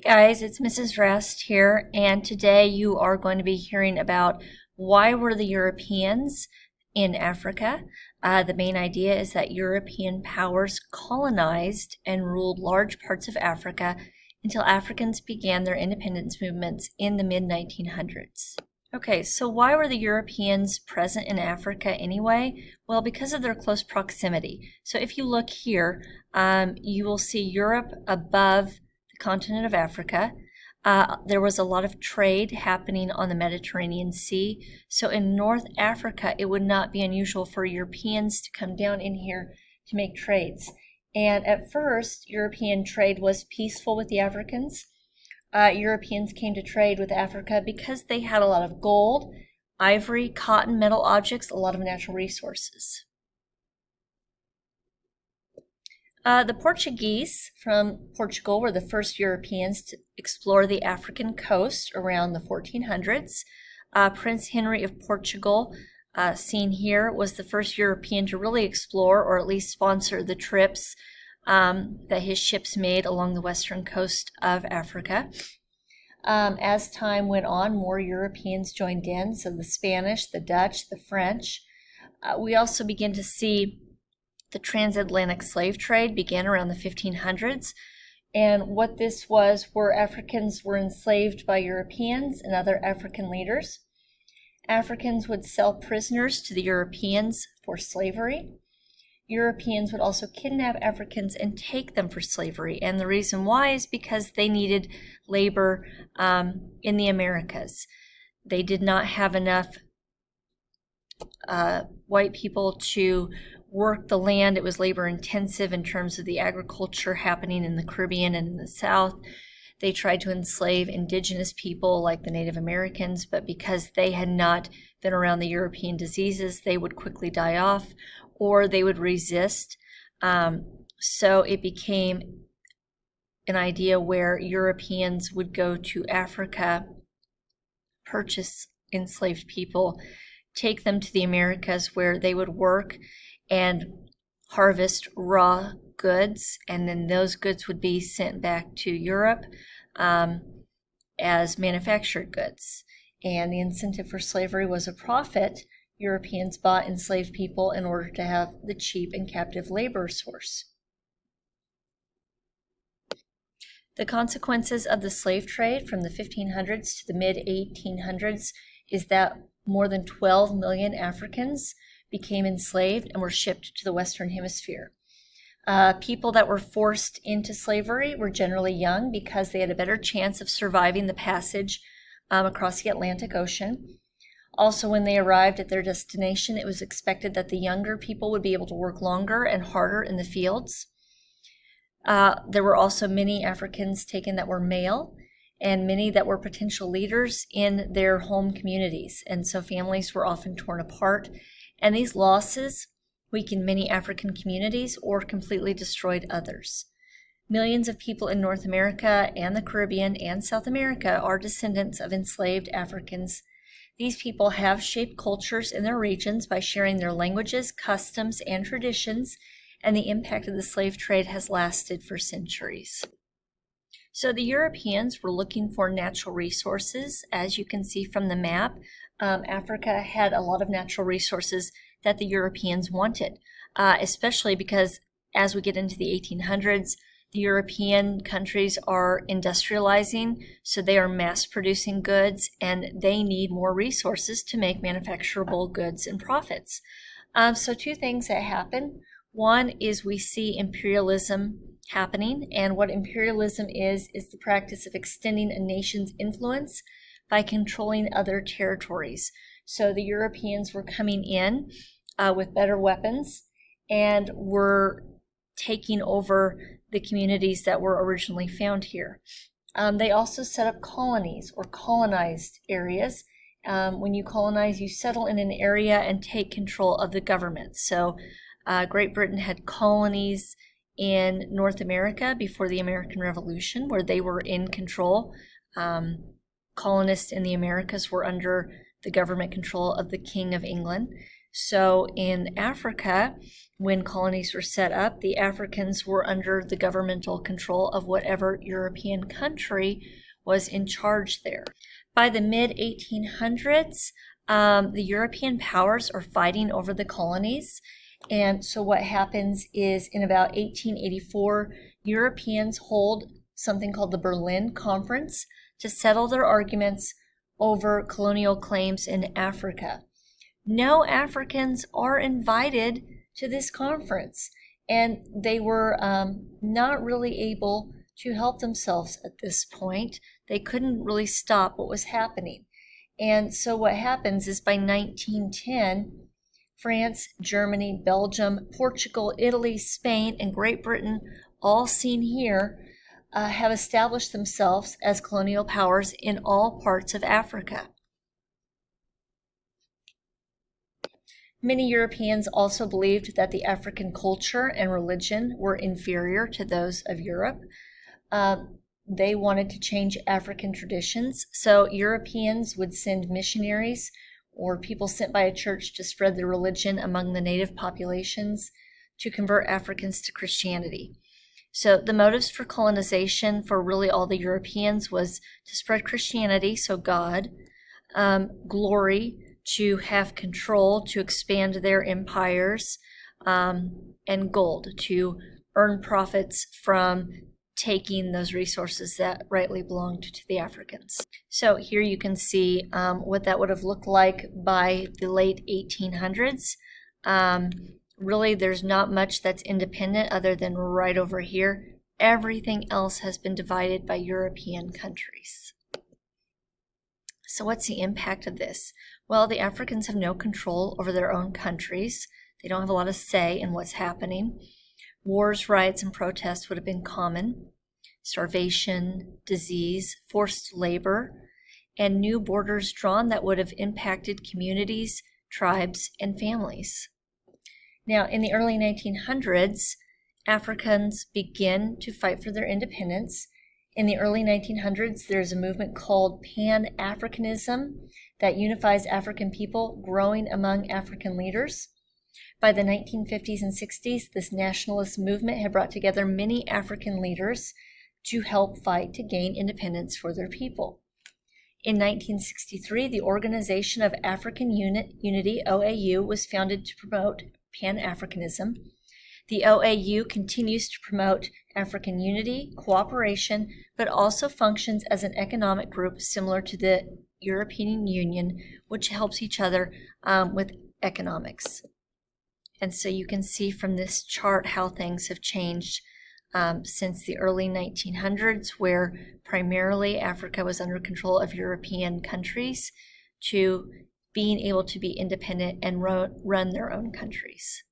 Guys, it's Mrs. Rest here, and today you are going to be hearing about why were the Europeans in Africa. The main idea is that European powers colonized and ruled large parts of Africa until Africans began their independence movements in the mid-1900s. Okay, so why were the Europeans present in Africa anyway? Well, because of their close proximity. So if you look here, you will see Europe above the continent of Africa. There was a lot of trade happening on the Mediterranean Sea. So in North Africa, it would not be unusual for Europeans to come down in here to make trades. And at first, European trade was peaceful with the Africans. Europeans came to trade with Africa because they had a lot of gold, ivory, cotton, metal objects, a lot of natural resources. The Portuguese from Portugal were the first Europeans to explore the African coast around the 1400s. Prince Henry of Portugal, seen here, was the first European to really explore or at least sponsor the trips that his ships made along the western coast of Africa. As time went on, more Europeans joined in, so the Spanish, the Dutch, the French. We also begin to see the transatlantic slave trade began around the 1500s. And what this was were Africans were enslaved by Europeans and other African leaders. Africans would sell prisoners to the Europeans for slavery. Europeans would also kidnap Africans and take them for slavery. And the reason why is because they needed labor in the Americas. They did not have enough white people to work the land. It was labor intensive in terms of the agriculture happening in the Caribbean and in the South. They tried to enslave indigenous people like the Native Americans, but because they had not been around the European diseases, they would quickly die off or they would resist. So it became an idea where Europeans would go to Africa, purchase enslaved people, take them to the Americas where they would work and harvest raw goods, and then those goods would be sent back to Europe as manufactured goods. And the incentive for slavery was a profit. Europeans bought enslaved people in order to have the cheap and captive labor source. The consequences of the slave trade from the 1500s to the mid-1800s is that more than 12 million Africans became enslaved and were shipped to the Western Hemisphere. People that were forced into slavery were generally young because they had a better chance of surviving the passage across the Atlantic Ocean. Also, when they arrived at their destination, it was expected that the younger people would be able to work longer and harder in the fields. There were also many Africans taken that were male, and many that were potential leaders in their home communities. And so families were often torn apart. And these losses weakened many African communities or completely destroyed others. Millions of people in North America and the Caribbean and South America are descendants of enslaved Africans. These people have shaped cultures in their regions by sharing their languages, customs, and traditions, and the impact of the slave trade has lasted for centuries. So the Europeans were looking for natural resources. As you can see from the map, Africa had a lot of natural resources that the Europeans wanted, especially because as we get into the 1800s, the European countries are industrializing, so they are mass producing goods and they need more resources to make manufacturable goods and profits. So two things that happen. One is we see imperialism happening, and what imperialism is the practice of extending a nation's influence by controlling other territories. So the Europeans were coming in with better weapons and were taking over the communities that were originally found here. They also set up colonies or colonized areas. When you colonize, you settle in an area and take control of the government. So Great Britain had colonies in North America before the American Revolution, where they were in control. Colonists in the Americas were under the government control of the King of England. So in Africa, when colonies were set up, the Africans were under the governmental control of whatever European country was in charge there. By the mid-1800s, the European powers are fighting over the colonies. And so what happens is in about 1884, Europeans hold something called the Berlin Conference to settle their arguments over colonial claims in Africa. No Africans are invited to this conference, and they were not really able to help themselves at this point. They couldn't really stop what was happening. And so what happens is by 1910, France, Germany, Belgium, Portugal, Italy, Spain, and Great Britain, all seen here, have established themselves as colonial powers in all parts of Africa. Many Europeans also believed that the African culture and religion were inferior to those of Europe. They wanted to change African traditions, so Europeans would send missionaries or people sent by a church to spread the religion among the native populations to convert Africans to Christianity. So the motives for colonization for really all the Europeans was to spread Christianity, so God, glory, to have control, to expand their empires, and gold, to earn profits from taking those resources that rightly belonged to the Africans. So here you can see what that would have looked like by the late 1800s. Really, there's not much that's independent other than right over here. Everything else has been divided by European countries. So what's the impact of this? Well, the Africans have no control over their own countries. They don't have a lot of say in what's happening. Wars, riots, and protests would have been common. Starvation, disease, forced labor, and new borders drawn that would have impacted communities, tribes, and families. Now, in the early 1900s, Africans begin to fight for their independence. In the early 1900s, there's a movement called Pan-Africanism that unifies African people, growing among African leaders. By the 1950s and 60s, this nationalist movement had brought together many African leaders to help fight to gain independence for their people. In 1963, the Organization of African Unity, OAU, was founded to promote Pan-Africanism. The OAU continues to promote African unity, cooperation, but also functions as an economic group similar to the European Union, which helps each other with economics. And so you can see from this chart how things have changed since the early 1900s, where primarily Africa was under control of European countries, to being able to be independent and run their own countries.